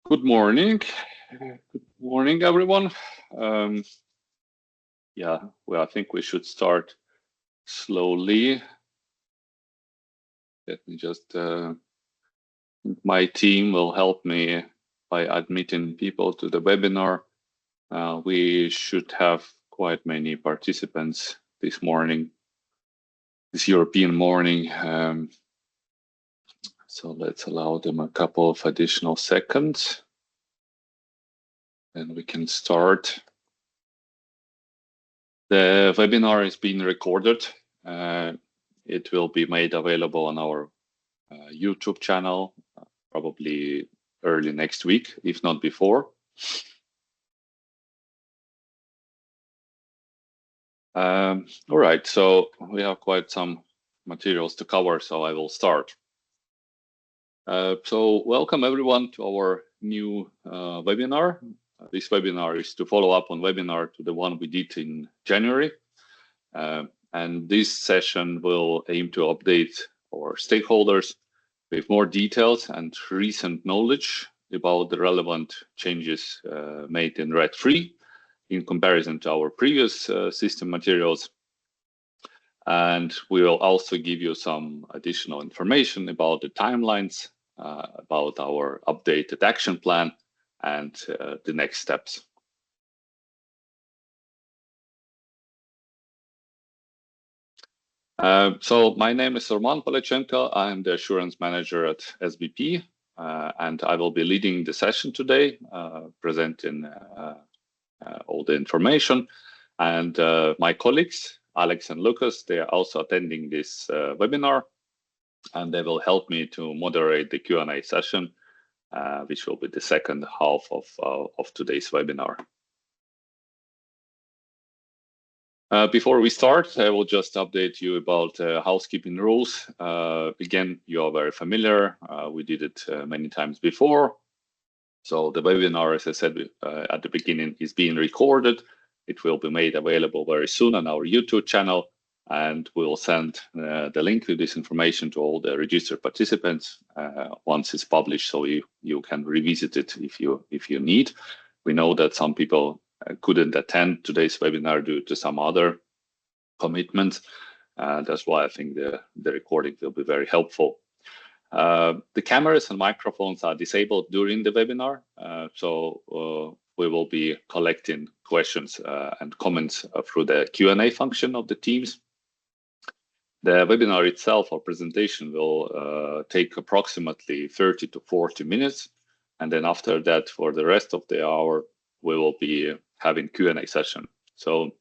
Good morning. Good morning, everyone. Yeah, well, I think we should start slowly. Let me just, my team will help me by admitting people to the webinar. We should have quite many participants this morning, this European morning. So let's allow them a couple of additional seconds. And we can start. The webinar is being recorded. It will be made available on our YouTube channel, probably early next week, if not before. All right, so we have quite some materials to cover, so I will start. So welcome everyone to our new webinar. This webinar is to follow up on webinar to the one we did in January. And this session will aim to update our stakeholders with more details and recent knowledge about the relevant changes made in RED 3 in comparison to our previous system materials. And we will also give you some additional information about the timelines, about our updated action plan, and the next steps. So my name is Roman Polechenko. I'm the assurance manager at SBP, and I will be leading the session today, presenting all the information. And my colleagues, Alex and Lucas, they are also attending this webinar, and they will help me to moderate the Q&A session, which will be the second half of today's webinar. Before we start, I will just update you about housekeeping rules. Again, you are very familiar. We did it many times before. So the webinar, as I said at the beginning, is being recorded. It will be made available very soon on our YouTube channel, and we will send the link to this information to all the registered participants once it's published, so you can revisit it if you need. We know that some people couldn't attend today's webinar due to some other commitments. That's why I think the recording will be very helpful. The cameras and microphones are disabled during the webinar, so we will be collecting questions and comments through the Q&A function of the Teams. The webinar itself or presentation will take approximately 30 to 40 minutes. And then after that, for the rest of the hour, we will be having Q&A session. So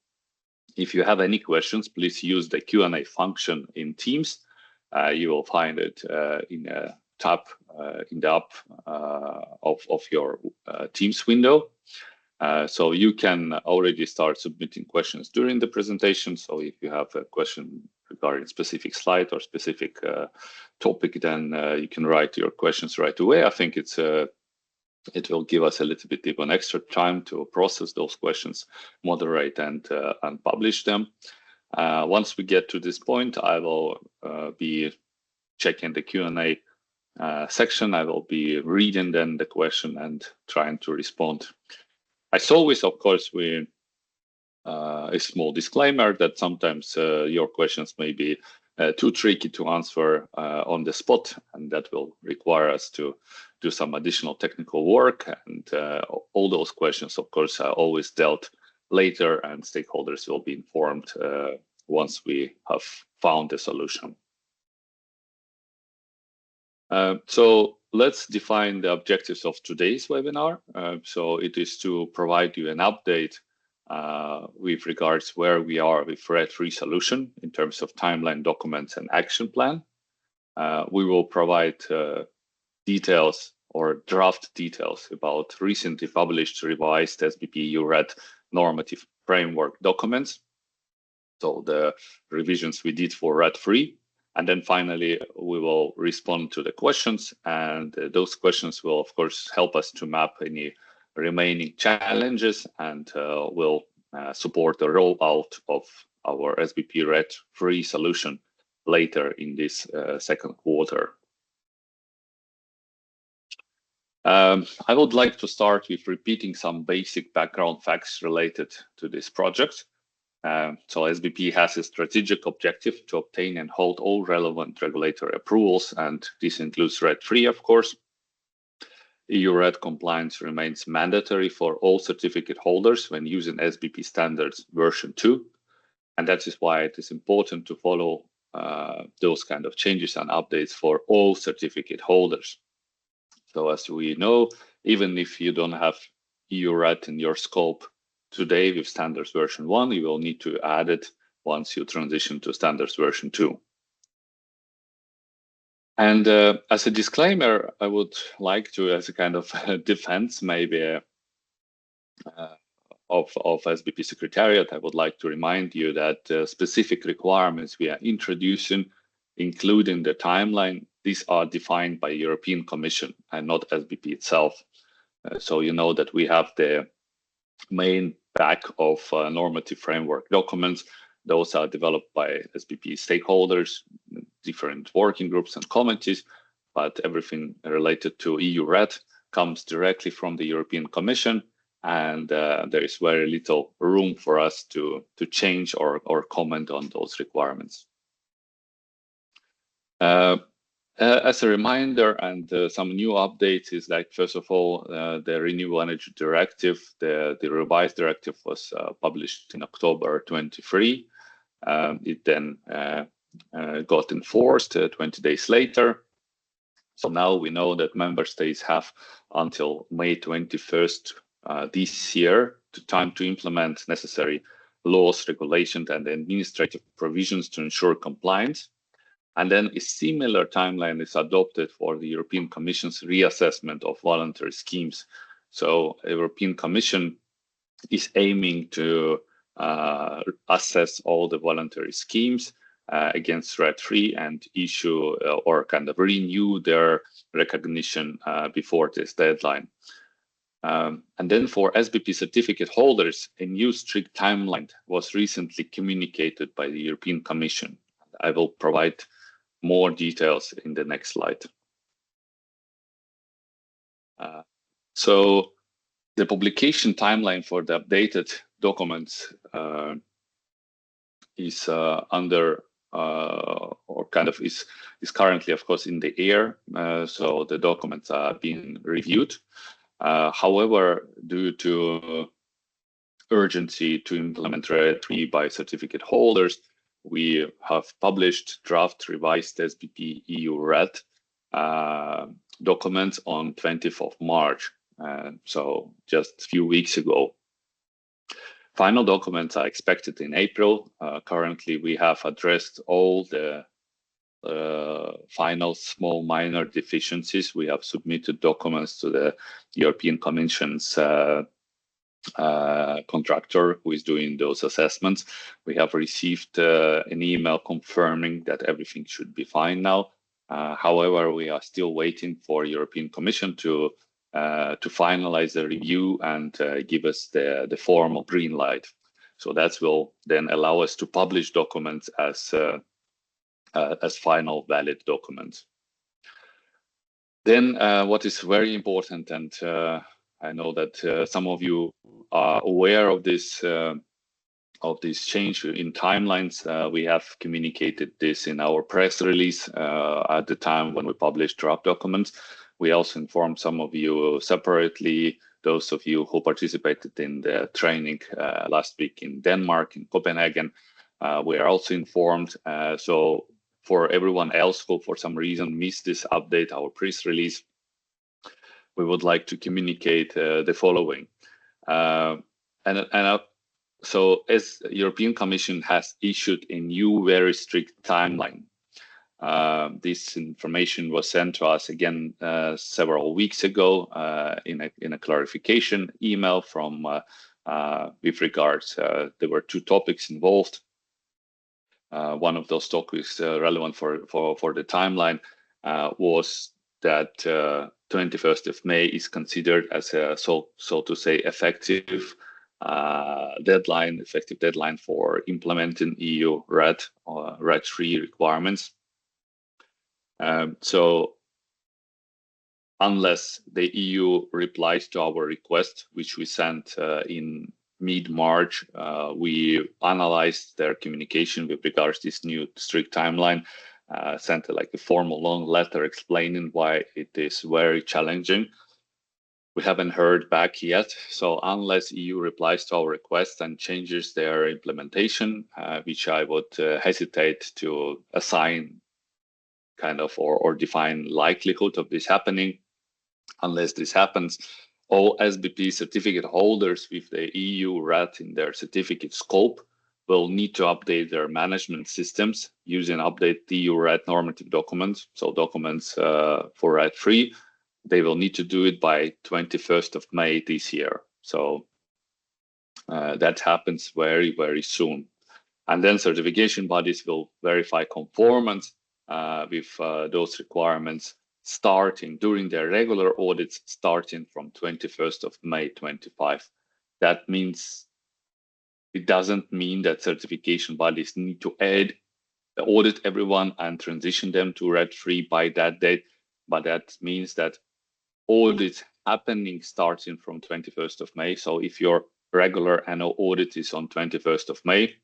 if you have any questions, please use the Q&A function in Teams. You will find it in a tab in the up of your Teams window. So you can already start submitting questions during the presentation. So if you have a question regarding a specific slide or specific topic, then you can write your questions right away. I think it will give us a little bit even extra time to process those questions, moderate and publish them. Once we get to this point, I will be checking the Q&A section. I will be reading then the question and trying to respond. As always, of course, a small disclaimer that sometimes your questions may be too tricky to answer on the spot, and that will require us to do some additional technical work. And all those questions, of course, are always dealt later, and stakeholders will be informed once we have found a solution. So let's define the objectives of today's webinar. So it is to provide you an update with regards where we are with RED 3 solution in terms of timeline, documents, and action plan. We will provide details or draft details about recently published revised SBP RED normative framework documents. So the revisions we did for RED 3. And then finally, we will respond to the questions, and those questions will, of course, help us to map any remaining challenges and will support the rollout of our SBP RED 3 solution later in this second quarter. I would like to start with repeating some basic background facts related to this project. So SBP has a strategic objective to obtain and hold all relevant regulatory approvals, and this includes RED III, of course. EU RED compliance remains mandatory for all certificate holders when using SBP standards version 2. And that is why it is important to follow those kind of changes and updates for all certificate holders. So as we know, even if you don't have EU RED in your scope today with standards version 1, you will need to add it once you transition to standards version 2. And as a disclaimer, I would like to, as a kind of defense, maybe of SBP Secretariat, I would like to remind you that specific requirements we are introducing, including the timeline, these are defined by European Commission and not SBP itself. So you know that we have the main pack of normative framework documents. Those are developed by SBP stakeholders, different working groups and committees, but everything related to EU RED comes directly from the European Commission, and there is very little room for us to change or comment on those requirements. As a reminder, and some new updates is like, first of all, the Renewable Energy Directive, the revised directive was published in October 23. It then got enforced 20 days later. So now we know that member states have until May 21st this year time to implement necessary laws, regulations, and administrative provisions to ensure compliance. And then a similar timeline is adopted for the European Commission's reassessment of voluntary schemes. So the European Commission is aiming to assess all the voluntary schemes against RED III and issue or kind of renew their recognition before this deadline. And then for SBP certificate holders, a new strict timeline was recently communicated by the European Commission. I will provide more details in the next slide. So the publication timeline for the updated documents is under or kind of is currently, of course, in the air. So the documents are being reviewed. However, due to urgency to implement RED III by certificate holders, we have published draft revised SBP EU RED documents on 20th of March. So just a few weeks ago. Final documents are expected in April. Currently, we have addressed all the final small minor deficiencies. We have submitted documents to the European Commission's contractor who is doing those assessments. We have received an email confirming that everything should be fine now. However, we are still waiting for European Commission to finalize the review and give us the formal green light. So that will then allow us to publish documents as final valid documents. Then what is very important, and I know that some of you are aware of this change in timelines. We have communicated this in our press release at the time when we published draft documents. We also informed some of you separately, those of you who participated in the training last week in Denmark, in Copenhagen. We are also informed. So for everyone else who for some reason missed this update, our press release, we would like to communicate the following. So as European Commission has issued a new very strict timeline. This information was sent to us again several weeks ago in a clarification email from with regards. There were two topics involved. One of those topics relevant for the timeline was that 21st of May is considered as a so to say effective deadline for implementing EU RED or RED III requirements. So unless the EU replies to our request, which we sent in mid-March. We analyzed their communication with regards to this new strict timeline, sent like a formal long letter explaining why it is very challenging. We haven't heard back yet. So unless EU replies to our request and changes their implementation, which I would hesitate to assign kind of or define likelihood of this happening, unless this happens, all SBP certificate holders with the EU RAT in their certificate scope will need to update their management systems using update EU RAT normative documents. So documents for RAT3, they will need to do it by 21st of May this year. So that happens very, very soon. And then certification bodies will verify conformance with those requirements starting during their regular audits, starting from 21st of May 25. That means it doesn't mean that certification bodies need to audit everyone and transition them to RAT3 by that date, but that means that audit happening starting from 21st of May. So if your regular annual audit is on 21st of May,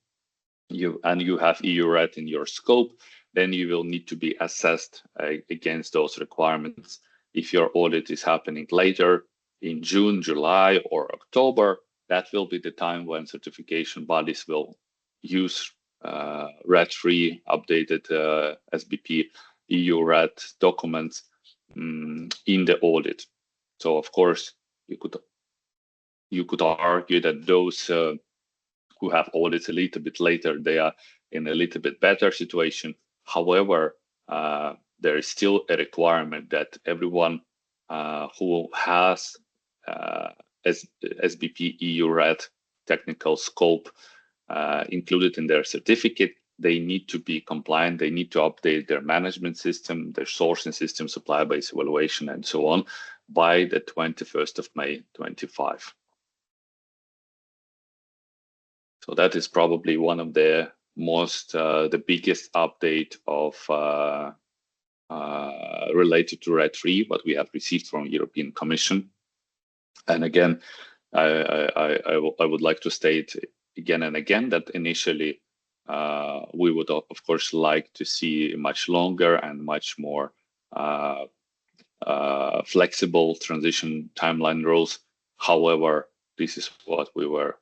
you have EU RAT in your scope, then you will need to be assessed against those requirements. If your audit is happening later in June, July, or October, that will be the time when certification bodies will use RAT3 updated SBP EU RAT documents in the audit. So of course, you could argue that those who have audits a little bit later, they are in a little bit better situation. However, there is still a requirement that everyone who has SBP EU RAT technical scope included in their certificate, they need to be compliant. They need to update their management system, their sourcing system, supply base evaluation, and so on by the 21st of May 25. So that is probably one of the the biggest update of related to RAT3, what we have received from European Commission. And again, I would like to state again and again that initially we would of course like to see much longer and much more flexible transition timeline rules. However, this is what we were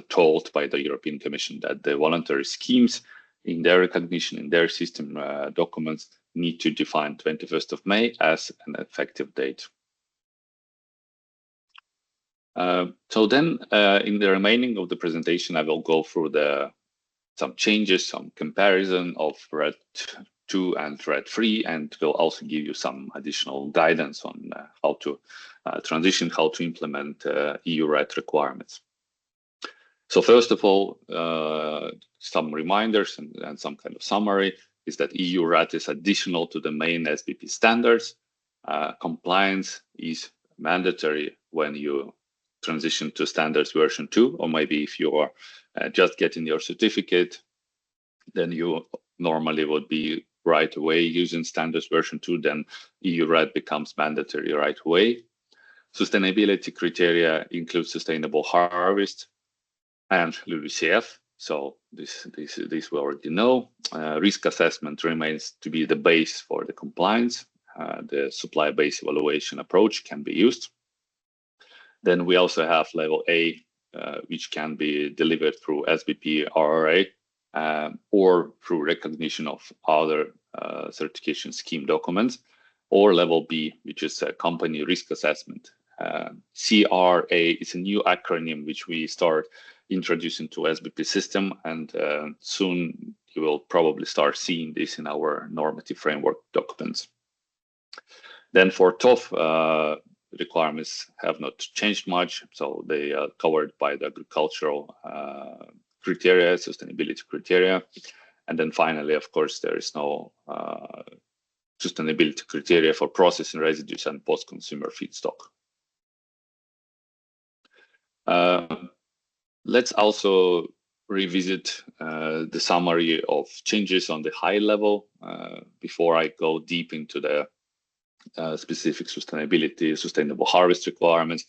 told by the European Commission, that the voluntary schemes in their recognition, in their system documents, need to define 21st of May as an effective date. So then in the remaining of the presentation, I will go through some changes, some comparison of RAT2 and RAT3, and will also give you some additional guidance on how to transition, how to implement EU RAT requirements. So first of all, some reminders and some kind of summary is that EU RAT is additional to the main SBP standards. Compliance is mandatory when you transition to standards version 2, or maybe if you are just getting your certificate, then you normally would be right away using standards version 2, then EU RAT becomes mandatory right away. Sustainability criteria include sustainable harvest and LULUCF. So this we already know. Risk assessment remains to be the base for the compliance. The supply-based evaluation approach can be used. Then we also have level A, which can be delivered through SBP RRA or through recognition of other certification scheme documents, or level B, which is a company risk assessment. CRA is a new acronym which we start introducing to SBP system, and soon you will probably start seeing this in our normative framework documents. Then for TOF, requirements have not changed much, so they are covered by the agricultural criteria, sustainability criteria. And then finally, of course, there is no sustainability criteria for processing residues and post-consumer feedstock. Let's also revisit the summary of changes on the high level before I go deep into the specific sustainability, sustainable harvest requirements.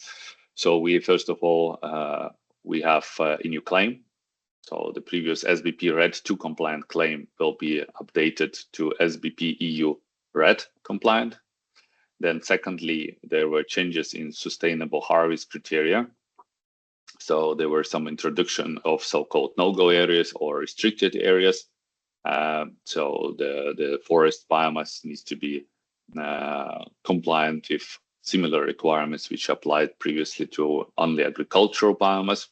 So we first of all we have a new claim. So the previous SBP RED 2 compliant claim will be updated to SBP EU RED compliant. Then secondly, there were changes in sustainable harvest criteria. So there were some introduction of so-called no-go areas or restricted areas. So the forest biomass needs to be compliant with similar requirements which applied previously to only agricultural biomass,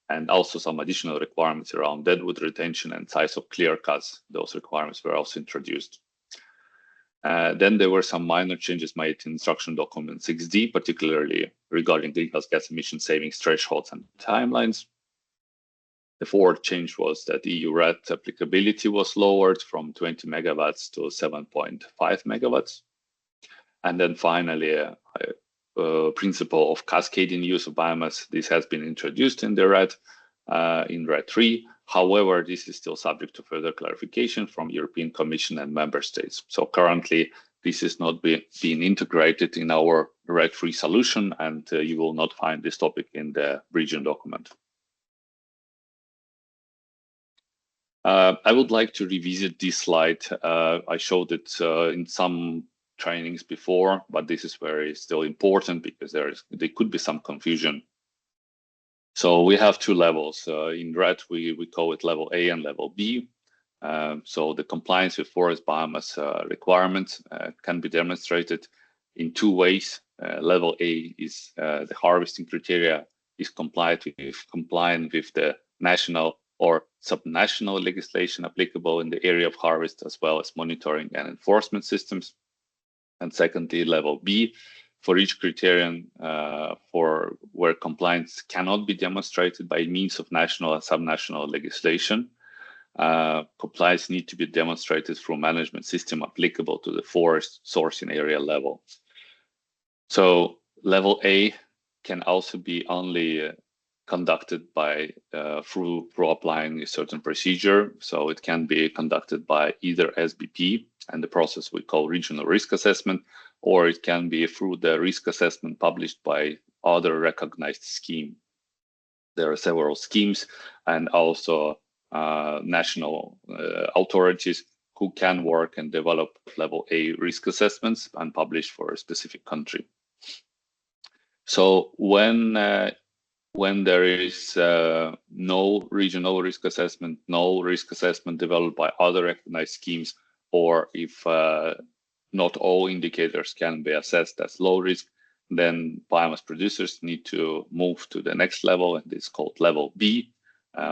and also some additional requirements around deadwood retention and size of clear cuts. Those requirements were also introduced. Then there were some minor changes made in instruction document 6D, particularly regarding greenhouse gas emission savings thresholds and timelines. The fourth change was that EU RED applicability was lowered from 20 megawatts to 7.5 megawatts. And then finally, a principle of cascading use of biomass. This has been introduced in the RED, in RED 3. However, this is still subject to further clarification from European Commission and member states. So currently, this is not being integrated in our RED 3 solution, and you will not find this topic in the region document. I would like to revisit this slide. I showed it in some trainings before, but this is very still important because there could be some confusion. So we have two levels. In RED, we call it level A and level B. So the compliance with forest biomass requirements can be demonstrated in two ways. Level A is the harvesting criteria is compliant with the national or subnational legislation applicable in the area of harvest, as well as monitoring and enforcement systems. And secondly, level B, for each criterion for where compliance cannot be demonstrated by means of national and subnational legislation, compliance need to be demonstrated through management system applicable to the forest sourcing area level. So level A can also be only conducted by through applying a certain procedure. So it can be conducted by either SBP and the process we call regional risk assessment, or it can be through the risk assessment published by other recognized scheme. There are several schemes and also national authorities who can work and develop level A risk assessments and publish for a specific country. So when there is no regional risk assessment, no risk assessment developed by other recognized schemes, or if not all indicators can be assessed as low risk, then biomass producers need to move to the next level, and it's called level B,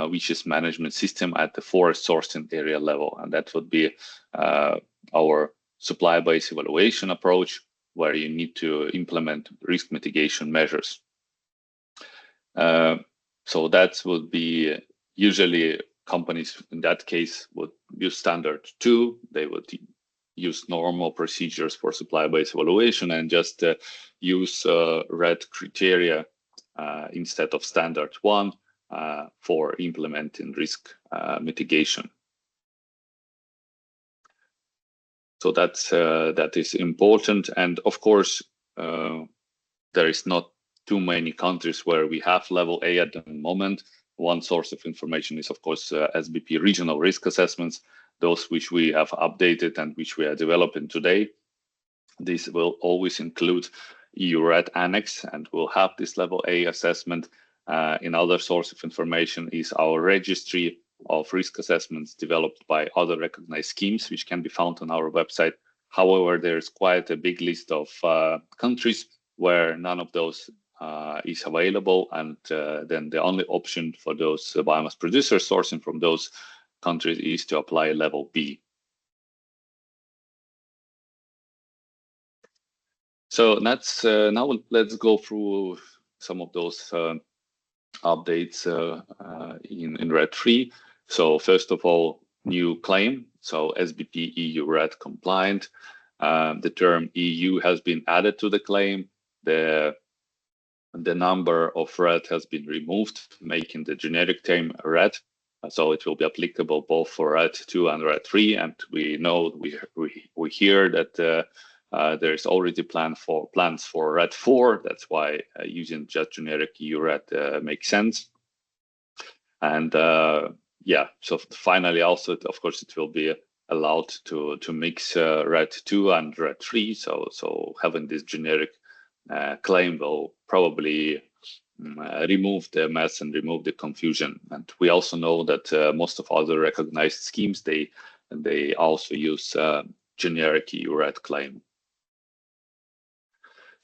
which is management system at the forest sourcing area level. And that would be our supply-based evaluation approach, where you need to implement risk mitigation measures. So that would be usually companies in that case would use standard 2. They would use normal procedures for supply-based evaluation and just use RED criteria instead of standard 1 for implementing risk mitigation. So that is important. And of course, there is not too many countries where we have level A at the moment. One source of information is, of course, SBP regional risk assessments, those which we have updated and which we are developing today. This will always include EU RED annex and will have this level A assessment. Another source of information is our registry of risk assessments developed by other recognized schemes, which can be found on our website. However, there's quite a big list of countries where none of those is available, and then the only option for those biomass producers sourcing from those countries is to apply level B. So that's now let's go through some of those updates in RED 3. So first of all, new claim. So SBP EU RED compliant. The term EU has been added to the claim. The number of RED has been removed, making the generic term RED. So it will be applicable both for RED 2 and RED 3. And we know, we hear that There's already plans for RED 4. That's why using just generic EU RED makes sense. And yeah, so finally, also, of course, it will be allowed to mix RED 2 and RED 3. So having this generic claim will probably remove the mess and remove the confusion. And we also know that most of other recognized schemes, they also use generic EU RED claim.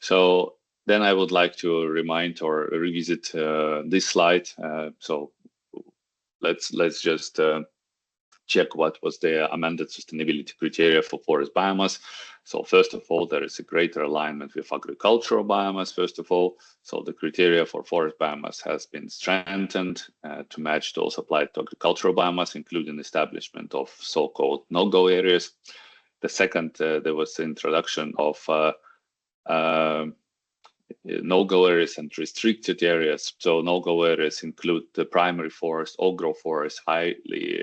So then I would like to remind or revisit this slide. So let's just check what was the amended sustainability criteria for forest biomass. So first of all, there is a greater alignment with agricultural biomass, first of all. So the criteria for forest biomass has been strengthened to match those applied to agricultural biomass, including establishment of so-called no-go areas. The second, there was the introduction of no-go areas and restricted areas. So no-go areas include the primary forest, old-growth forest, highly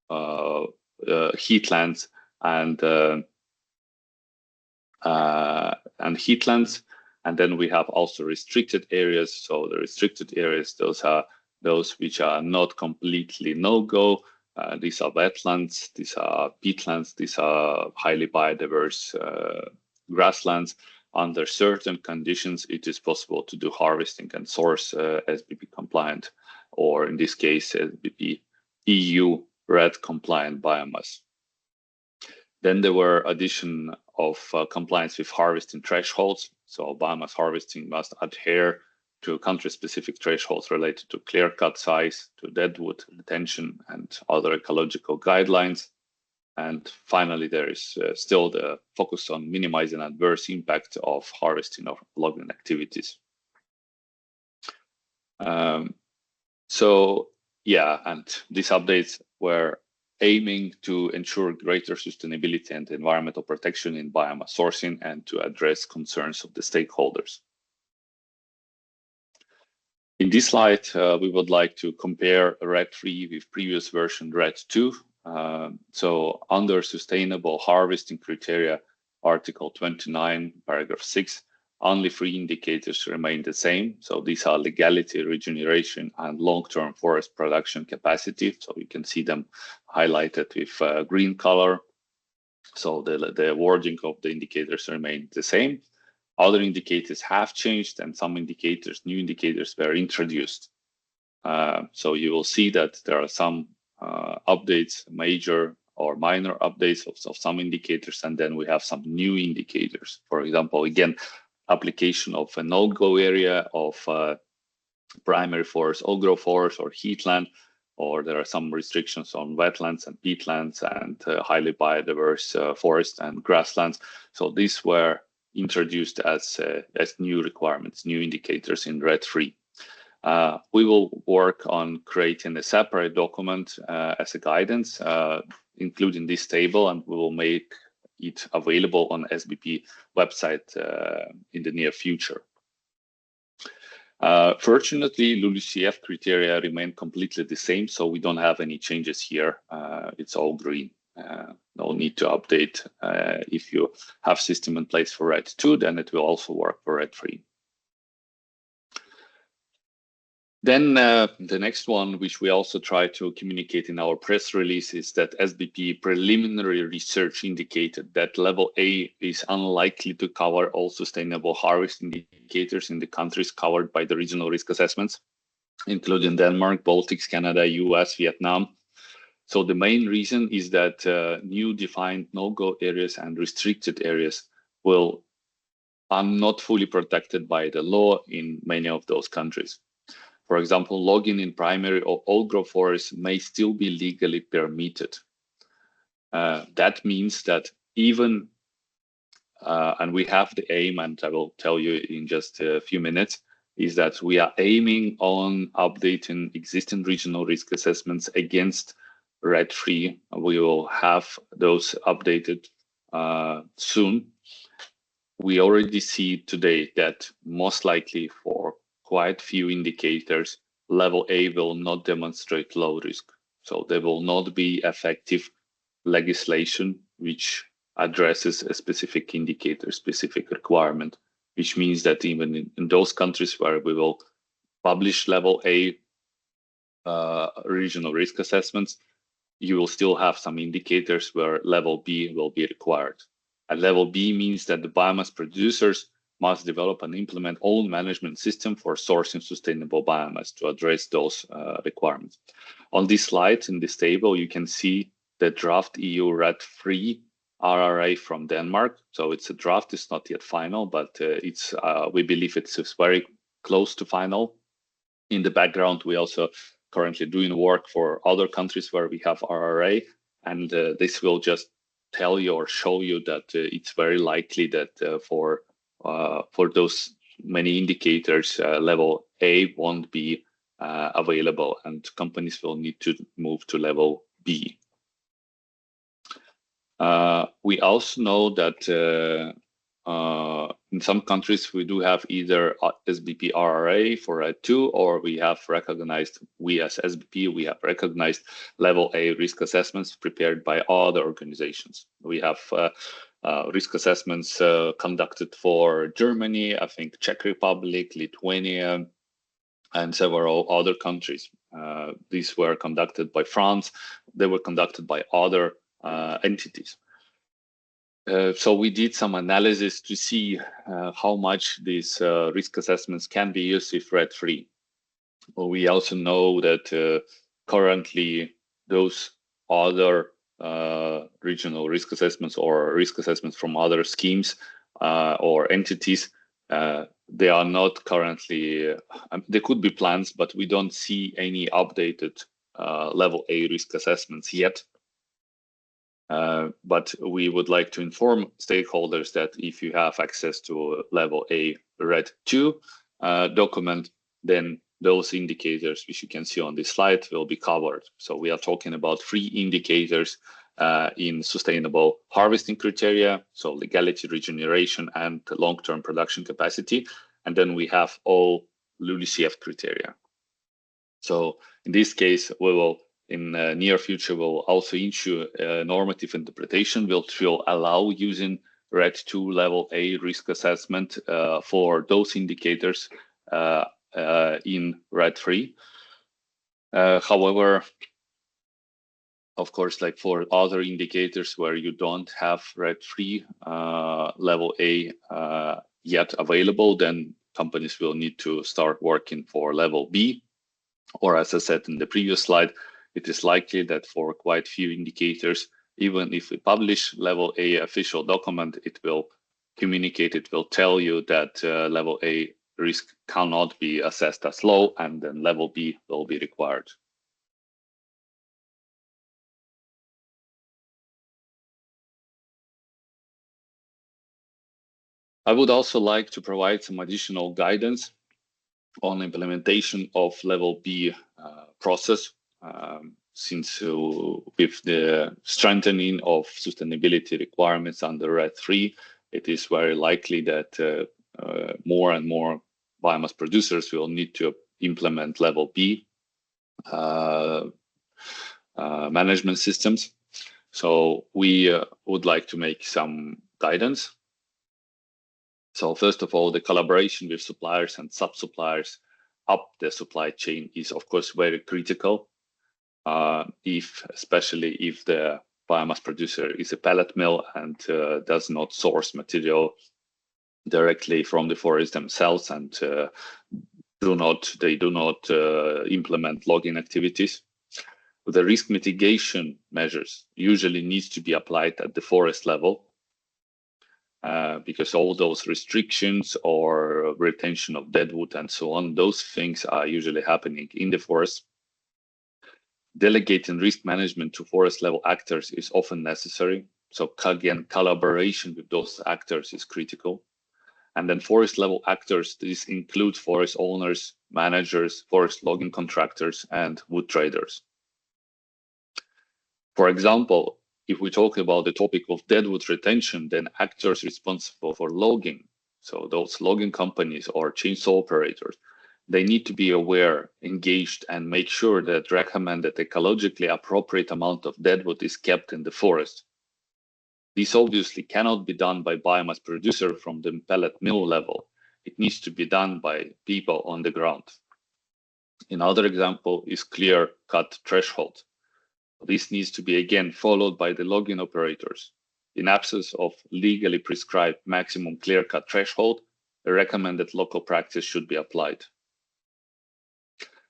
heatlands and heatlands. And then we have also restricted areas. So the restricted areas, those are those which are not completely no-go. These are wetlands, these are peatlands, these are highly biodiverse grasslands. Under certain conditions, it is possible to do harvesting and source SBP compliant, or in this case, SBP EU RED compliant biomass. Then there were addition of compliance with harvesting thresholds. So biomass harvesting must adhere to country-specific thresholds related to clear-cut size, to deadwood retention, and other ecological guidelines. And finally, there is still the focus on minimizing adverse impact of harvesting or logging activities. So yeah, and these updates were aiming to ensure greater sustainability and environmental protection in biomass sourcing and to address concerns of the stakeholders. In this slide, we would like to compare RED 3 with previous version RED 2. So under sustainable harvesting criteria, Article 29, paragraph 6, only three indicators remain the same. So these are legality, regeneration, and long-term forest production capacity. So you can see them highlighted with green color. So the wording of the indicators remain the same. Other indicators have changed, and some indicators, new indicators, were introduced. So you will see that there are some updates, major or minor updates of some indicators, and then we have some new indicators. For example, again, application of a no-go area of primary forest, old-growth forest, or heatland, or there are some restrictions on wetlands and peatlands and highly biodiverse forest and grasslands. So these were introduced as new requirements, new indicators in RED 3. We will work on creating a separate document as a guidance, including this table, and we will make it available on SBP website in the near future. Fortunately, LULUCF criteria remain completely the same, so we don't have any changes here. It's all green. No need to update. If you have system in place for RED 2, then it will also work for RED 3. Then the next one, which we also try to communicate in our press release, is that SBP preliminary research indicated that level A is unlikely to cover all sustainable harvest indicators in the countries covered by the regional risk assessments, including Denmark, Baltics, Canada, US, Vietnam. So the main reason is that new defined no-go areas and restricted areas are not fully protected by the law in many of those countries. For example, logging in primary or old-growth forests may still be legally permitted. That means that even, and we have the aim, and I will tell you in just a few minutes, is that we are aiming on updating existing regional risk assessments against RED 3. We will have those updated soon. We already see today that most likely for quite few indicators, level A will not demonstrate low risk. So there will not be effective legislation which addresses a specific indicator, specific requirement, which means that even in those countries where we will publish level A regional risk assessments, you will still have some indicators where level B will be required. And level B means that the biomass producers must develop and implement own management system for sourcing sustainable biomass to address those requirements. On this slide, in this table, you can see the draft EU RED III RRA from Denmark. So it's a draft, it's not yet final, but we believe it's very close to final. In the background, we also currently doing work for other countries where we have RRA, and this will just tell you or show you that it's very likely that for those many indicators, level A won't be available, and companies will need to move to level B. We also know that in some countries we do have either SBP RRA for RED 2, or we as SBP, we have recognized level A risk assessments prepared by other organizations. We have risk assessments conducted for Germany, I think Czech Republic, Lithuania, and several other countries. These were conducted by France. They were conducted by other entities. So we did some analysis to see how much these risk assessments can be used if RED III. Well, we also know that currently those other regional risk assessments or risk assessments from other schemes or entities, they are not currently, there could be plans, but we don't see any updated level A risk assessments yet. But we would like to inform stakeholders that if you have access to a level A RED 2 document, then those indicators, which you can see on this slide, will be covered. So we are talking about 3 indicators in sustainable harvesting criteria, so legality, regeneration, and long-term production capacity. And then we have all LULUCF criteria. So in this case, we will, in the near future, will also issue a normative interpretation, which will allow using RED 2 level A risk assessment for those indicators in RED 3. However, of course, like for other indicators where you don't have RED 3 level A yet available, then companies will need to start working for level B. Or as I said in the previous slide, it is likely that for quite few indicators, even if we publish level A official document, it will communicate, it will tell you that level A risk cannot be assessed as low, and then level B will be required. I would also like to provide some additional guidance on implementation of level B process. Since with the strengthening of sustainability requirements under RED 3, it is very likely that more and more biomass producers will need to implement level B management systems. So we would like to make some guidance. So first of all, the collaboration with suppliers and sub-suppliers up the supply chain is, of course, very critical. Especially if the biomass producer is a pellet mill and does not source material directly from the forest themselves, and they do not implement logging activities. The risk mitigation measures usually needs to be applied at the forest level, because all those restrictions or retention of deadwood and so on, those things are usually happening in the forest. Delegating risk management to forest level actors is often necessary. So again, collaboration with those actors is critical. And then forest level actors, this includes forest owners, managers, forest logging contractors, and wood traders. For example, if we talk about the topic of deadwood retention, then actors responsible for logging, so those logging companies or chainsaw operators, they need to be aware, engaged, and make sure that recommended ecologically appropriate amount of deadwood is kept in the forest. This obviously cannot be done by biomass producer from the pellet mill level. It needs to be done by people on the ground. Another example is clear cut threshold. This needs to be again followed by the logging operators. In absence of legally prescribed maximum clear cut threshold, a recommended local practice should be applied.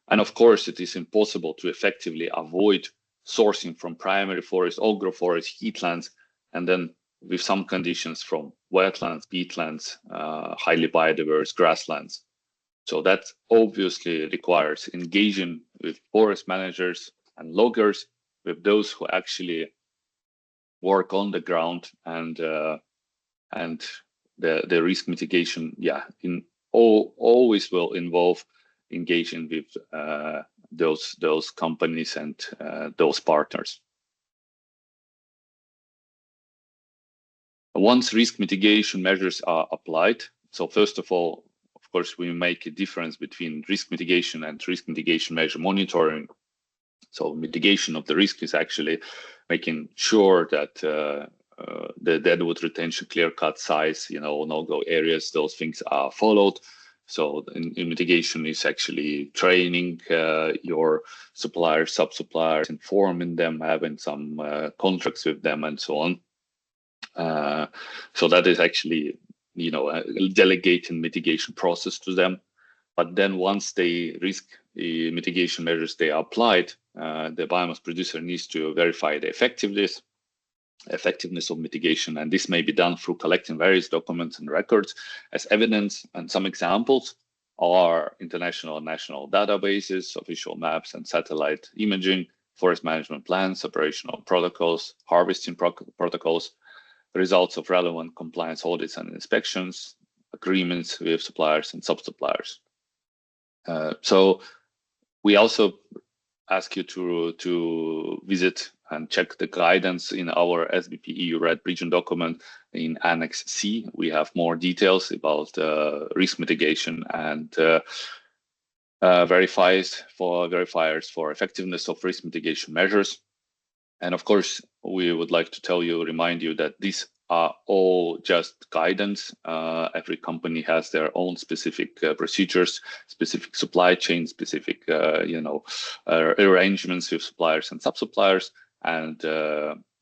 And of course, it is impossible to effectively avoid sourcing from primary forest, agroforest, heathlands, and then with some conditions from wetlands, peatlands, highly biodiverse grasslands. So that obviously requires engaging with forest managers and loggers, with those who actually work on the ground, and the risk mitigation, always will involve engaging with those companies and those partners. Once risk mitigation measures are applied, so first of all, of course, we make a difference between risk mitigation and risk mitigation measure monitoring. So mitigation of the risk is actually making sure that the deadwood retention, clear cut size, no-go areas, those things are followed. So in mitigation is actually training your suppliers, sub-suppliers, informing them, having some contracts with them, and so on. So that is actually, delegating mitigation process to them. But then once the risk mitigation measures they are applied, the biomass producer needs to verify the effectiveness of mitigation, and this may be done through collecting various documents and records as evidence. And some examples are international and national databases, official maps and satellite imaging, forest management plans, operational protocols, harvesting protocols, results of relevant compliance audits and inspections, agreements with suppliers and sub-suppliers. So we also ask you to visit and check the guidance in our SBP EU RED region document in Annex C. We have more details about risk mitigation and verifiers for effectiveness of risk mitigation measures. And of course, we would like to remind you that these are all just guidance. Every company has their own specific procedures, specific supply chain, specific arrangements with suppliers and sub-suppliers, and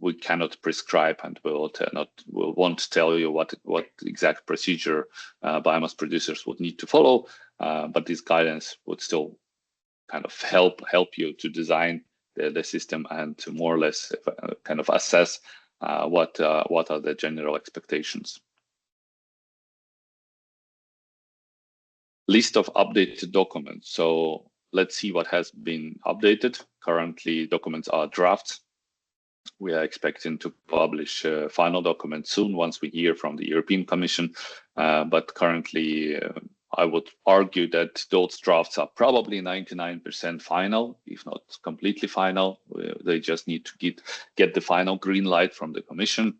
we cannot prescribe, and we won't tell you what exact procedure biomass producers would need to follow. But this guidance would still kind of help you to design the system and to more or less kind of assess what are the general expectations. List of updated documents. So let's see what has been updated. Currently, documents are drafts. We are expecting to publish final documents soon once we hear from the European Commission. But currently, I would argue that those drafts are probably 99% final, if not completely final. They just need to get the final green light from the Commission.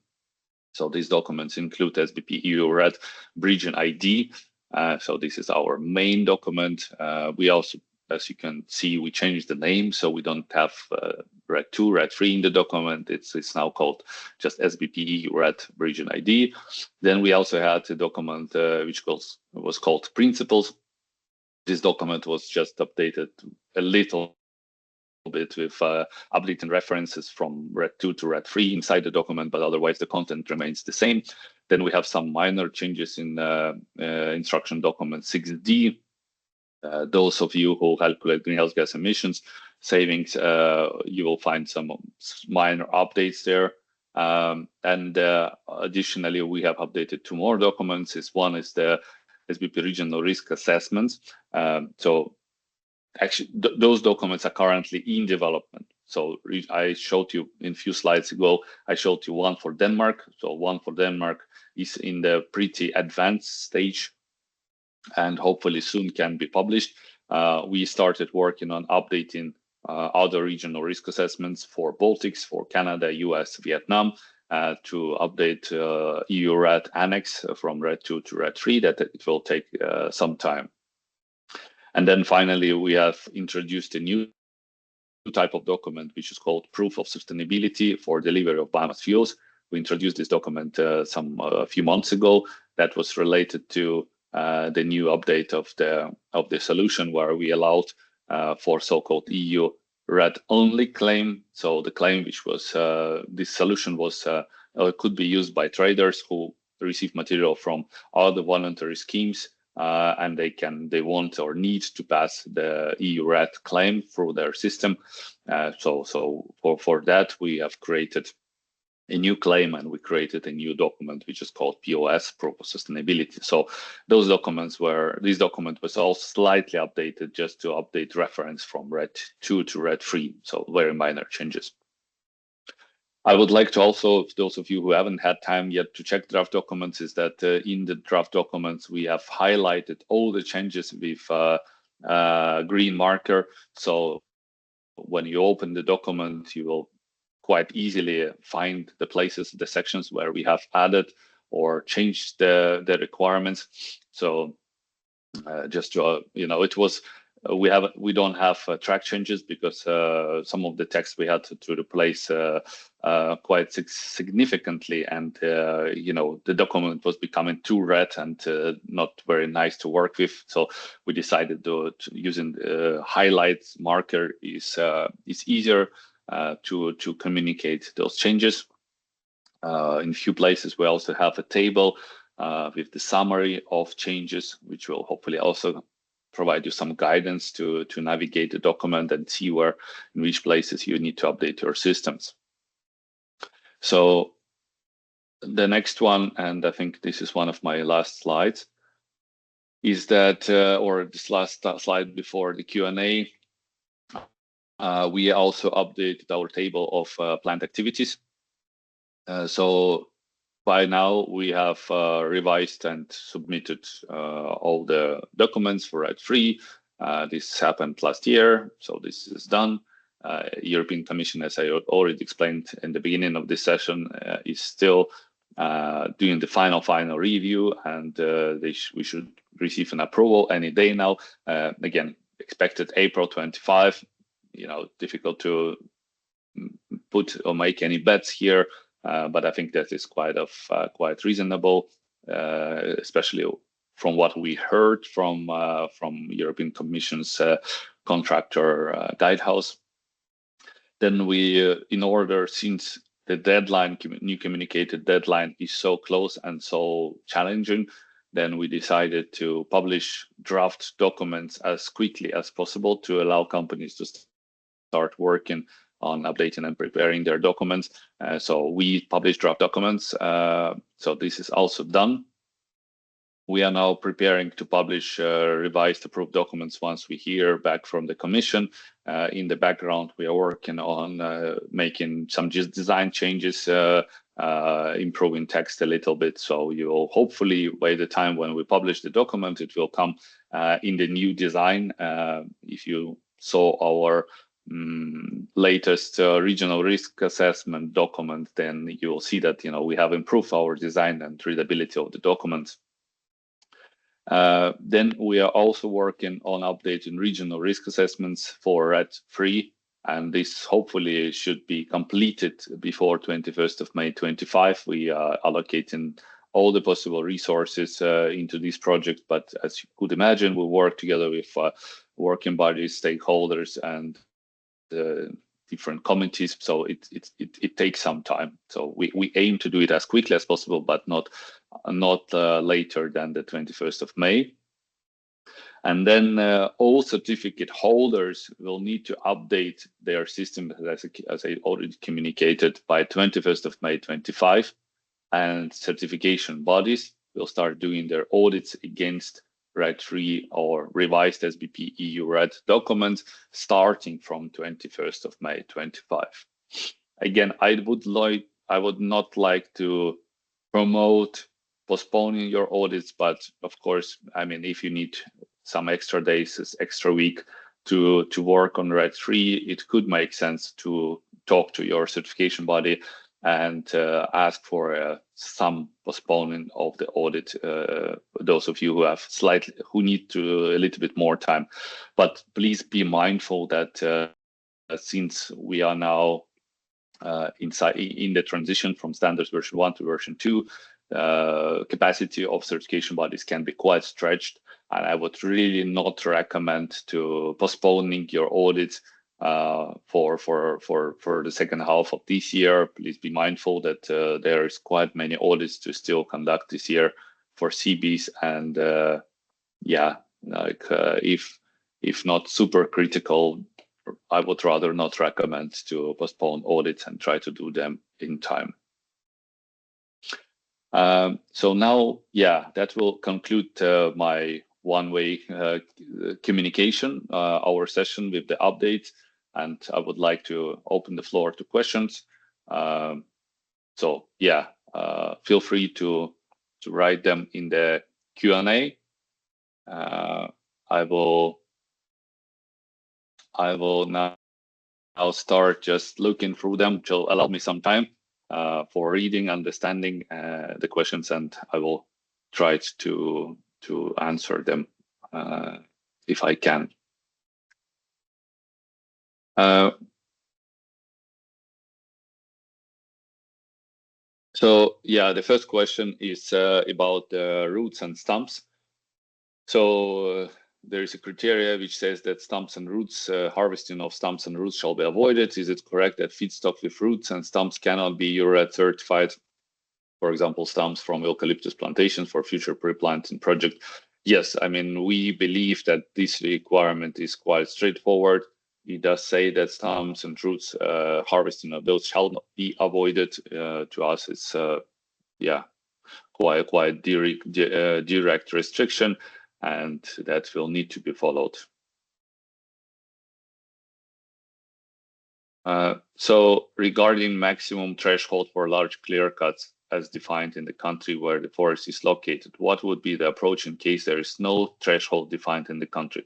So these documents include SBP EU RED Region ID. So this is our main document. We also, as you can see, we changed the name, so we don't have RED 2, RED 3 in the document. It's now called just SBP EU RED Region ID. Then we also had a document which was called Principles. This document was just updated a little bit with updating references from RED 2 to RED 3 inside the document, but otherwise the content remains the same. Then we have some minor changes in instruction document 6D. Those of you who calculate greenhouse gas emissions savings, you will find some minor updates there. And additionally, we have updated 2 more documents. One is the SBP regional risk assessments. So actually, those documents are currently in development. So I showed you in a few slides ago, I showed you one for Denmark. So one for Denmark is in the pretty advanced stage and hopefully soon can be published. We started working on updating other regional risk assessments for Baltics, for Canada, US, Vietnam, to update EU RED Annex from RED 2 to RED 3, that it will take some time. And then finally, we have introduced a new type of document, which is called Proof of Sustainability for Delivery of Biomass Fuels. We introduced this document a few months ago. That was related to the new update of the solution, where we allowed for so-called EU red only claim. So the claim which was this solution was could be used by traders who receive material from other voluntary schemes, and they want or need to pass the EU red claim through their system. So for that we have created a new claim, and we created a new document which is called POS, Proof of Sustainability. So this document was also slightly updated just to update reference from red 2 to red 3. So very minor changes. I would like to also, those of you who haven't had time yet to check draft documents, is that in the draft documents we have highlighted all the changes with green marker. So when you open the document, you will quite easily find the places, the sections where we have added or changed the requirements. So just to, it was, we don't have track changes because some of the text we had to replace quite significantly, and the document was becoming too red and not very nice to work with. So we decided to using highlights marker is easier to communicate those changes. In a few places we also have a table with the summary of changes, which will hopefully also provide you some guidance to navigate the document and see where, in which places you need to update your systems. So the next one, and I think this is one of my last slides, is that, or this last slide before the Q&A, we also updated our table of planned activities. So by now we have revised and submitted all the documents for RED 3. This happened last year, so this is done. European Commission, as I already explained in the beginning of this session, is still doing the final review, and we should receive an approval any day now. Again, expected April 25. Difficult to put or make any bets here, but I think that is quite reasonable, especially from what we heard from European Commission's contractor Guidehouse. Then we, since the deadline, new communicated deadline, is so close and so challenging, then we decided to publish draft documents as quickly as possible to allow companies to start working on updating and preparing their documents. So we published draft documents. So this is also done. We are now preparing to publish revised approved documents once we hear back from the Commission. In the background, we are working on making some design changes, improving text a little bit. So you will hopefully, by the time when we publish the document, it will come in the new design. If you saw our latest regional risk assessment document, then you will see that we have improved our design and readability of the documents. Then we are also working on updating regional risk assessments for RED 3, and this hopefully should be completed before 21st of May 25. We are allocating all the possible resources into this project, but as you could imagine, we work together with working bodies, stakeholders, and different committees, so it takes some time. So we aim to do it as quickly as possible, but not later than the 21st of May. And then all certificate holders will need to update their system, as I already communicated, by 21st of May 25, and certification bodies will start doing their audits against RED 3 or revised SBP EU RED documents starting from 21st of May 25. Again, I would not like to promote postponing your audits, but of course, I mean, if you need some extra days, extra week to work on RED 3, it could make sense to talk to your certification body and ask for some postponing of the audit. Those of you who need a little bit more time, but please be mindful that since we are now in the transition from standards version 1 to version 2. Capacity of certification bodies can be quite stretched, and I would really not recommend to postponing your audits for the second half of this year. Please be mindful that there is quite many audits to still conduct this year for CBs, and if not super critical, I would rather not recommend to postpone audits and try to do them in time. So now, that will conclude my one-way communication, our session with the updates, and I would like to open the floor to questions. Feel free to write them in the Q&A. I will now start just looking through them, which will allow me some time for reading, understanding the questions, and I will try to answer them if I can. The first question is about roots and stumps. So there is a criteria which says that stumps and roots, harvesting of stumps and roots shall be avoided. Is it correct that feedstock with roots and stumps cannot be URAT certified? For example, stumps from eucalyptus plantations for future pre-planting project. Yes, I mean, we believe that this requirement is quite straightforward. It does say that stumps and roots, harvesting of those shall not be avoided. To us, it's quite direct restriction, and that will need to be followed. So regarding maximum threshold for large clear cuts as defined in the country where the forest is located, what would be the approach in case there is no threshold defined in the country?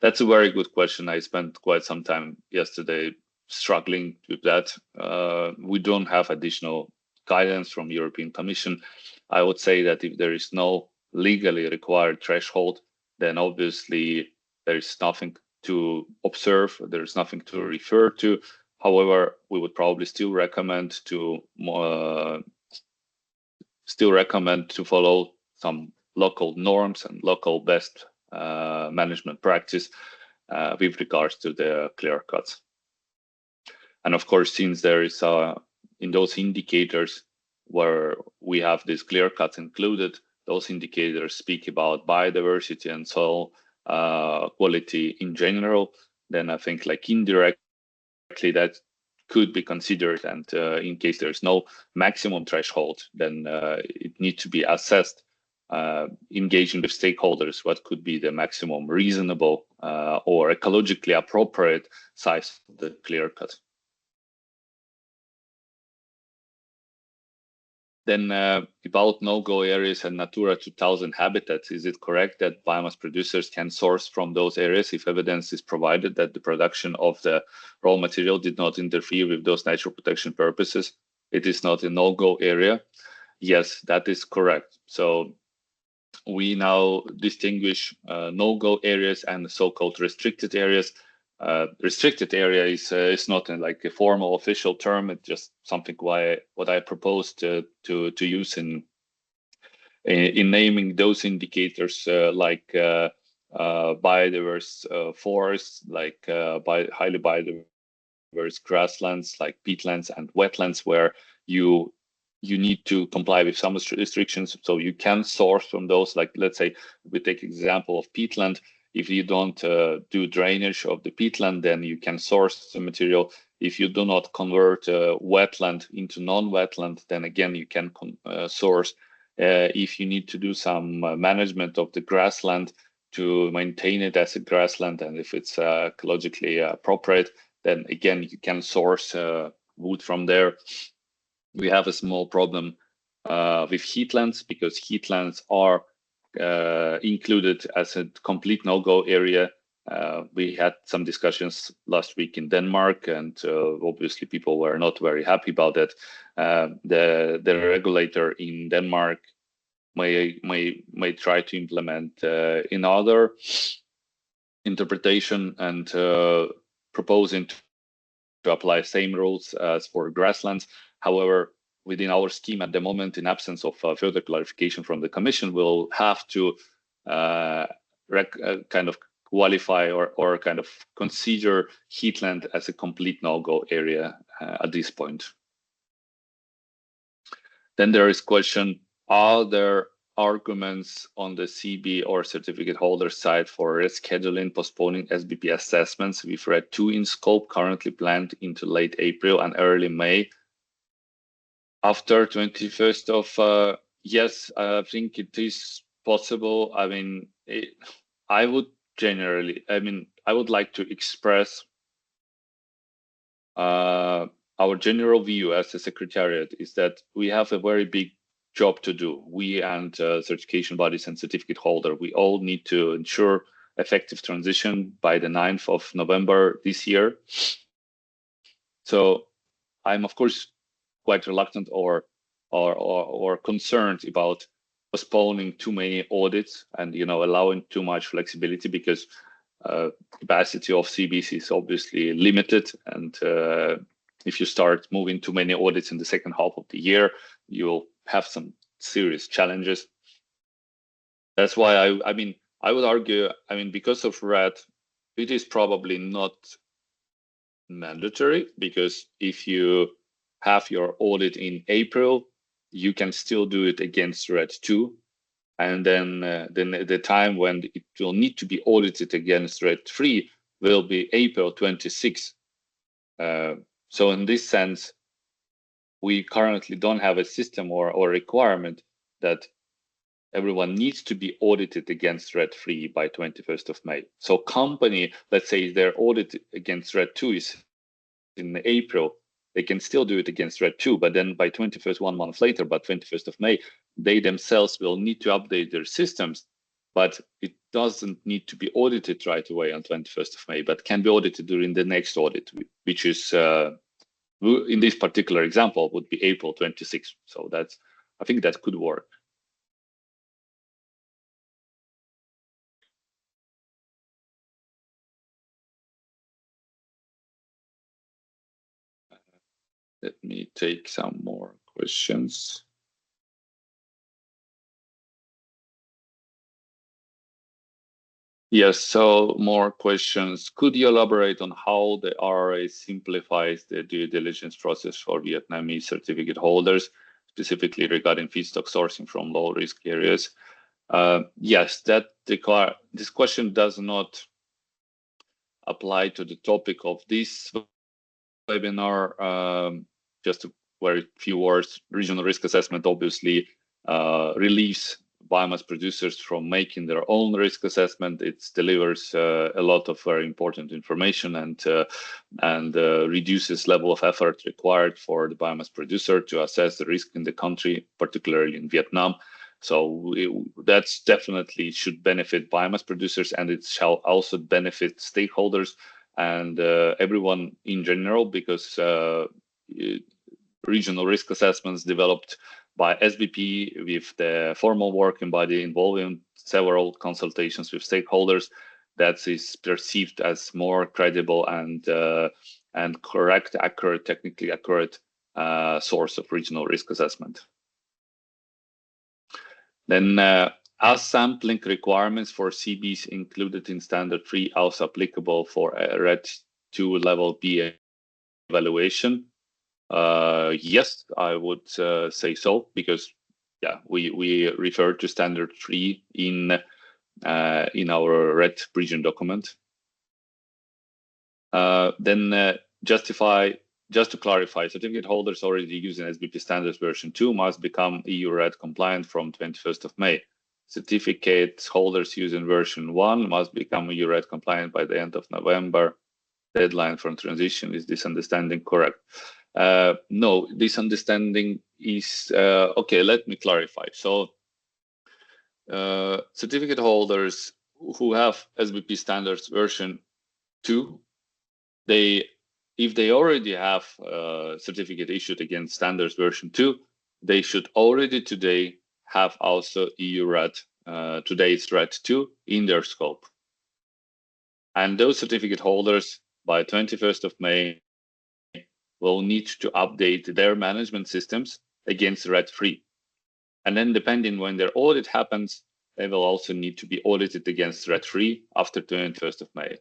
That's a very good question. I spent quite some time yesterday struggling with that. We don't have additional guidance from European Commission. I would say that if there is no legally required threshold, then obviously there is nothing to observe, there is nothing to refer to. However, we would probably still recommend to follow some local norms and local best management practice with regards to the clear cuts. And of course, since there is in those indicators where we have these clear cuts included, those indicators speak about biodiversity and soil quality in general, then I think like indirectly that could be considered, and in case there's no maximum threshold, then it needs to be assessed, engaging with stakeholders, what could be the maximum reasonable or ecologically appropriate size of the clear cut. Then about no-go areas and Natura 2000 habitats, is it correct that biomass producers can source from those areas if evidence is provided that the production of the raw material did not interfere with those natural protection purposes? It is not a no-go area. Yes, that is correct. So we now distinguish no-go areas and so-called restricted areas. Restricted area is not like a formal official term. It's just something what I proposed to use in naming those indicators like biodiverse forests, like highly biodiverse grasslands, like peatlands and wetlands, where you need to comply with some restrictions. So you can source from those. Like let's say we take example of peatland. If you don't do drainage of the peatland, then you can source the material. If you do not convert wetland into non-wetland, then again, you can source. If you need to do some management of the grassland to maintain it as a grassland, and if it's ecologically appropriate, then again, you can source wood from there. We have a small problem with heathlands, because heathlands are included as a complete no-go area. We had some discussions last week in Denmark, and obviously people were not very happy about that. The regulator in Denmark may try to implement another interpretation and proposing to apply same rules as for grasslands. However, within our scheme at the moment, in absence of further clarification from the Commission, we'll have to kind of qualify or kind of consider heathland as a complete no-go area at this point. Then there is question, are there arguments on the CB or certificate holder side for rescheduling, postponing SBP assessments with RED 2 in scope currently planned into late April and early May after 21st of yes, I think it is possible. I mean, I would like to express our general view as a secretariat is that we have a very big job to do. We and certification bodies and certificate holder, we all need to ensure effective transition by the 9th of November this year. So I'm of course quite reluctant or concerned about postponing too many audits and allowing too much flexibility, because capacity of CBs is obviously limited, and if you start moving too many audits in the second half of the year, you'll have some serious challenges. That's why I would argue, because of RED, it is probably not mandatory, because if you have your audit in April, you can still do it against RED 2. And then the time when it will need to be audited against RED 3 will be April 26. So in this sense, we currently don't have a system or requirement that everyone needs to be audited against RED 3 by 21st of May. So company, let's say their audit against RED 2 is in April, they can still do it against RED 2, but then by 21st, 1 month later, by 21st of May, they themselves will need to update their systems, but it doesn't need to be audited right away on 21st of May, but can be audited during the next audit, which is, in this particular example, would be April 26. So I think that could work. Let me take some more questions. Yes, so more questions. Could you elaborate on how the RRA simplifies the due diligence process for Vietnamese certificate holders, specifically regarding feedstock sourcing from low-risk areas? Yes, this question does not apply to the topic of this webinar. Just a very few words. Regional risk assessment obviously relieves biomass producers from making their own risk assessment. It delivers a lot of very important information and reduces level of effort required for the biomass producer to assess the risk in the country, particularly in Vietnam. So that's definitely should benefit biomass producers, and it shall also benefit stakeholders and everyone in general, because regional risk assessments developed by SBP with the formal working body involving several consultations with stakeholders, that is perceived as more credible and correct, accurate, technically accurate source of regional risk assessment. Then are sampling requirements for CBs included in standard 3 also applicable for a RED 2 level B evaluation? Yes, I would say so, because we refer to standard 3 in our RED region document. Then just to clarify, certificate holders already using SBP standards version 2 must become EU RED compliant from 21st of May. Certificate holders using version 1 must become EU RED compliant by the end of November. Deadline for transition. Is this understanding correct? No, this understanding is okay. Let me clarify. So certificate holders who have SBP standards version 2, if they already have a certificate issued against standards version 2, they should already today have also EU RED, today's RED 2 in their scope. And those certificate holders by 21st of May will need to update their management systems against red 3. And then depending when their audit happens, they will also need to be audited against red 3 after 21st of May.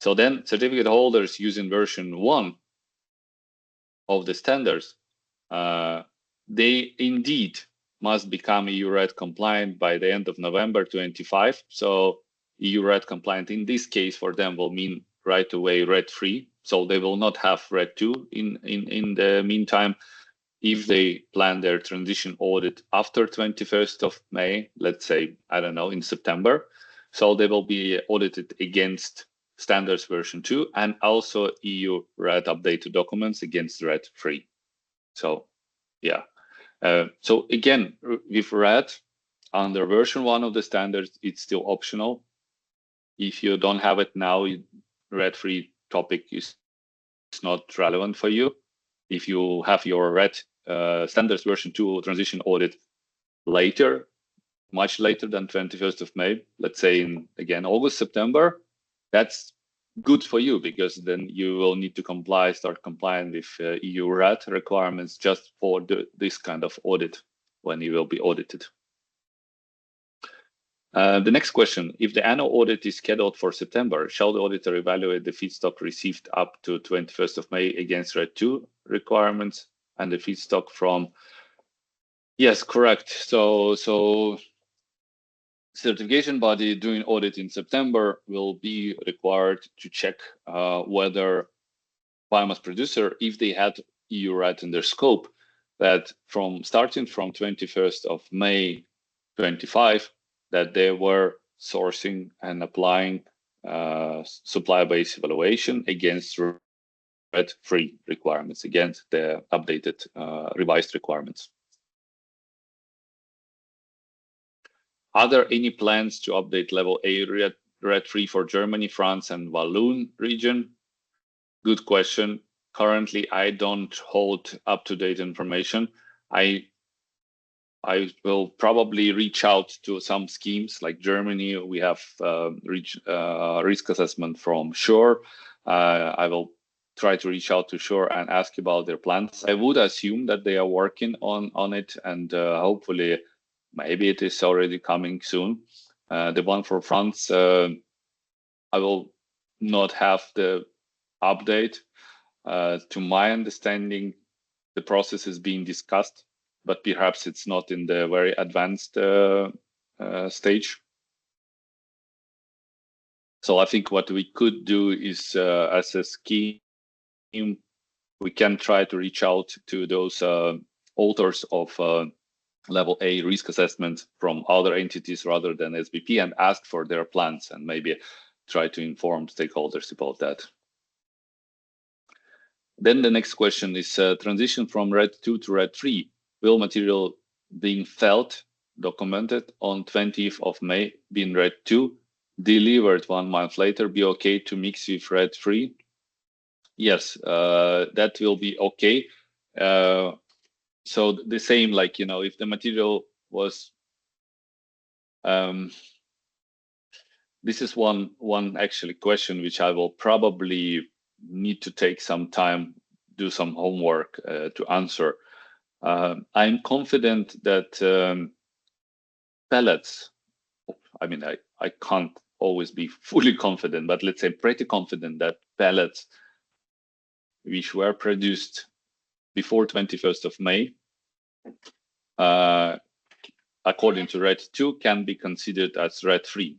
So then certificate holders using version 1 of the standards, they indeed must become EU Red compliant by the end of November 25. So EU Red compliant in this case for them will mean right away red 3. So they will not have red 2 in the meantime. If they plan their transition audit after 21st of May, let's say, I don't know, in September, so they will be audited against standards version 2 and also EU Red updated documents against red 3. So yeah. So again, with red under version 1 of the standards, it's still optional. If you don't have it now, red 3 topic is not relevant for you. If you have your red standards version 2 transition audit later, much later than 21st of May, let's say in, again, August, September, that's good for you because then you will need to start complying with EU RAD requirements just for this kind of audit when you will be audited. The next question, if the annual audit is scheduled for September, shall the auditor evaluate the feedstock received up to 21st of May against RED 2 requirements and the feedstock from? Yes, correct. So certification body doing audit in September will be required to check whether biomass producer, if they had EU RAD in their scope, that starting from 21st of May 25, that they were sourcing and applying supply-based evaluation against red-free requirements, against the updated revised requirements. Are there any plans to update level A red-free for Germany, France, and Walloon region? Good question. Currently, I don't hold up-to-date information. I will probably reach out to some schemes like Germany. We have risk assessment from Shore. I will try to reach out to Shore and ask about their plans. I would assume that they are working on it, and hopefully maybe it is already coming soon. The one for France, I will not have the update. To my understanding, the process is being discussed, but perhaps it's not in the very advanced stage. So I think what we could do is, as a scheme, we can try to reach out to those authors of level A risk assessment from other entities rather than SBP and ask for their plans and maybe try to inform stakeholders about that. Then the next question is transition from red 2 to red 3. Will material being felt, documented on 20th of May, being red 2, delivered 1 month later, be okay to mix with red 3? Yes, that will be okay. So the same, like, you know, if the material was, this is one actually question which I will probably need to take some time, do some homework to answer. I'm confident that pellets, I mean, I can't always be fully confident, but let's say pretty confident that pellets which were produced before 21st of May, according to RED 2, can be considered as RED 3.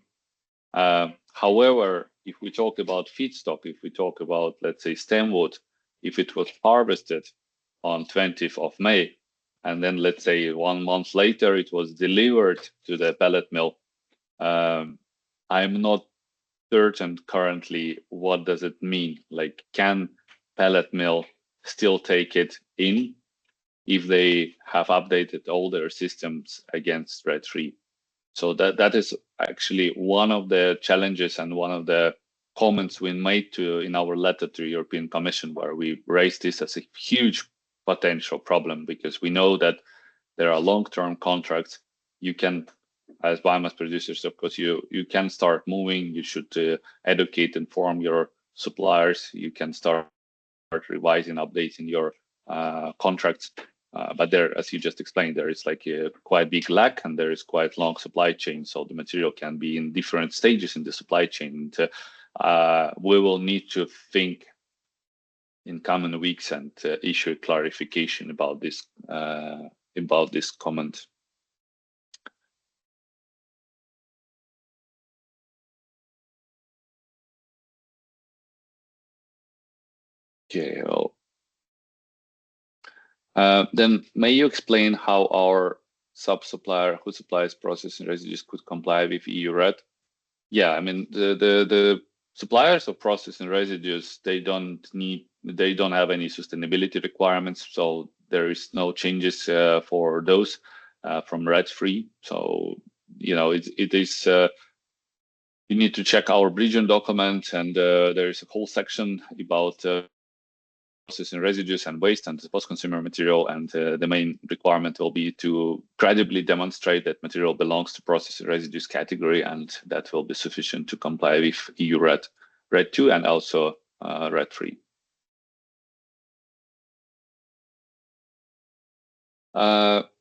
However, if we talk about feedstock, if we talk about, let's say, stem wood, if it was harvested on 20th of May, and then let's say 1 month later it was delivered to the pellet mill, I'm not certain currently what does it mean. Like, can pellet mill still take it in if they have updated all their systems against RED 3? So that is actually one of the challenges and one of the comments we made in our letter to European Commission, where we raised this as a huge potential problem, because we know that there are long-term contracts. You can, as biomass producers, of course, you can start moving. You should educate, inform your suppliers. You can start revising, updating your contracts. But there, as you just explained, there is like a quite big lag and there is quite long supply chain. So the material can be in different stages in the supply chain. And, we will need to think in coming weeks and issue a clarification about this comment. Okay. Well, then may you explain how our sub-supplier who supplies processing residues could comply with EU RED? Yeah, I mean the suppliers of processing residues, they don't have any sustainability requirements, so there is no changes for those from RED free. So it is you need to check our bridging document, and there is a whole section about processing residues and waste and post-consumer material, and the main requirement will be to credibly demonstrate that material belongs to processing residues category, and that will be sufficient to comply with EU RED 2 and also RED 3.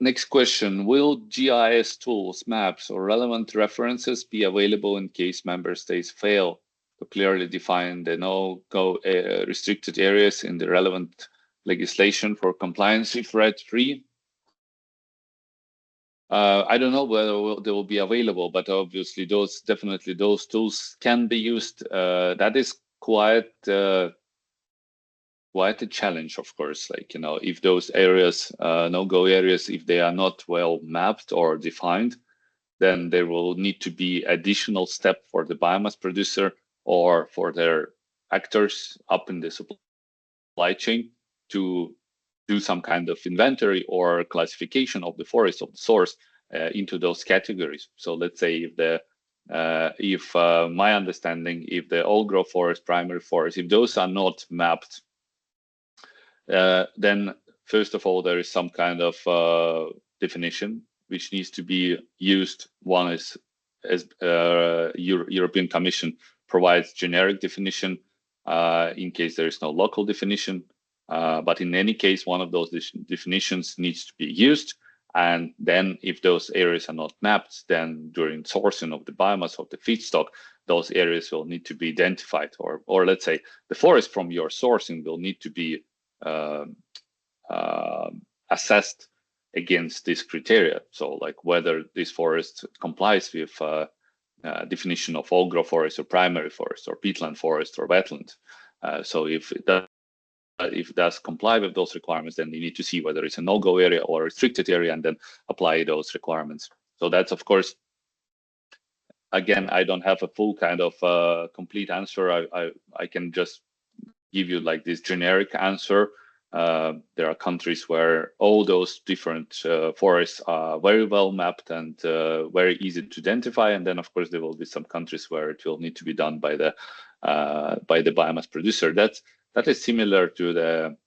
Next question, will GIS tools, maps, or relevant references be available in case member states fail to clearly define the no-go restricted areas in the relevant legislation for compliance with RED 3? I don't know whether they will be available, but obviously those tools can be used. That is quite a challenge, of course. Like, if those areas, no-go areas, if they are not well mapped or defined, then there will need to be additional step for the biomass producer or for their actors up in the supply chain to do some kind of inventory or classification of the forest of the source into those categories. So let's say if my understanding, if the old growth forest, primary forest, if those are not mapped, then first of all, there is some kind of definition which needs to be used. One is as European Commission provides generic definition in case there is no local definition. But in any case, one of those definitions needs to be used. And then if those areas are not mapped, then during sourcing of the biomass of the feedstock, those areas will need to be identified, or let's say the forest from your sourcing will need to be assessed against this criteria. So like whether this forest complies with definition of old growth forest or primary forest or peatland forest or wetland. So if it does comply with those requirements, then you need to see whether it's a no-go area or a restricted area and then apply those requirements. So that's, of course, again, I don't have a full kind of complete answer. I can just give you like this generic answer. There are countries where all those different forests are very well mapped and very easy to identify. And then, of course, there will be some countries where it will need to be done by the biomass producer. That is similar to the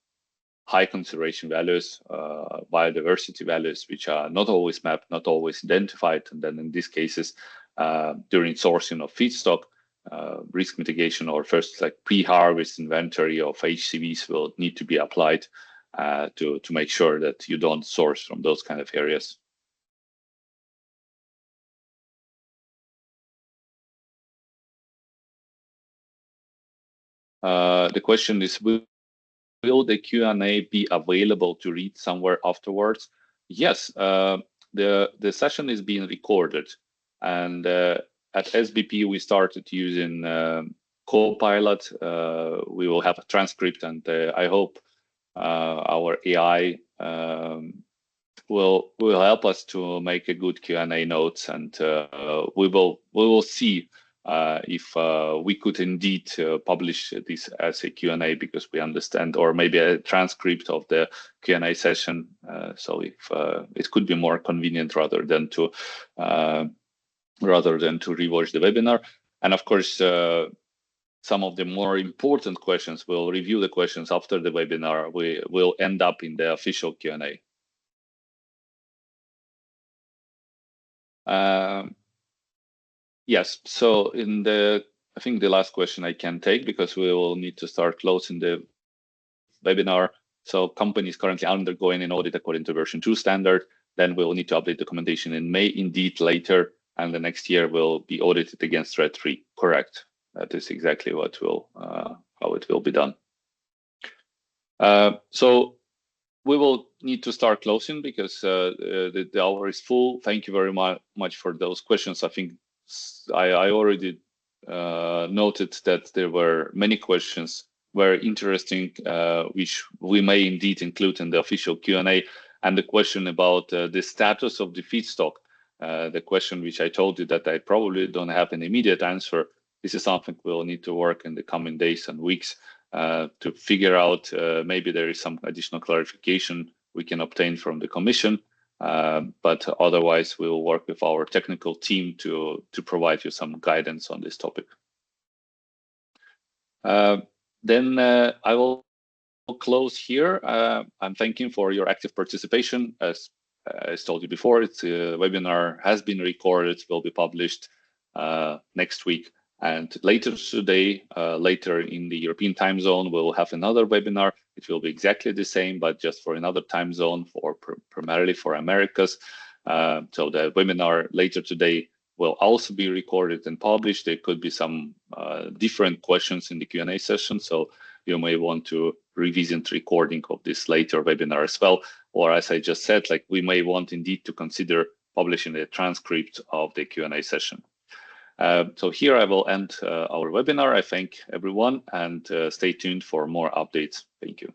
high conservation values, biodiversity values, which are not always mapped, not always identified. And then in these cases, during sourcing of feedstock, risk mitigation or first like pre-harvest inventory of HCVs will need to be applied to make sure that you don't source from those kind of areas. The question is, will the Q&A be available to read somewhere afterwards? Yes, the session is being recorded, and at SBP we started using Copilot. We will have a transcript, and I hope our AI will help us to make a good Q&A notes, and we will see if we could indeed publish this as a Q&A, because we understand, or maybe a transcript of the Q&A session. So if it could be more convenient rather than to rewatch the webinar. And of course, some of the more important questions, we'll review the questions after the webinar. We will end up in the official Q&A. Yes, so I think the last question I can take, because we will need to start closing the webinar. So companies currently undergoing an audit according to version 2 standard, then we'll need to update documentation in May, indeed later, and the next year will be audited against threat 3. Correct. That is exactly what will how it will be done. So we will need to start closing because the hour is full. Thank you very much for those questions. I think I already noted that there were many questions, very interesting, which we may indeed include in the official Q&A. And the question about the status of the feedstock, the question which I told you that I probably don't have an immediate answer. This is something we'll need to work in the coming days and weeks to figure out. Maybe there is some additional clarification we can obtain from the Commission, but otherwise we'll work with our technical team to provide you some guidance on this topic. Then I will close here. I'm thanking for your active participation. As I told you before, it's a webinar has been recorded, will be published next week. And later today, later in the European time zone, we'll have another webinar. It will be exactly the same, but just for another time zone, for primarily for Americas. So the webinar later today will also be recorded and published. There could be some different questions in the Q&A session, so you may want to revisit recording of this later webinar as well. Or as I just said, like we may want indeed to consider publishing a transcript of the Q&A session. So here I will end our webinar. I thank everyone and stay tuned for more updates. Thank you.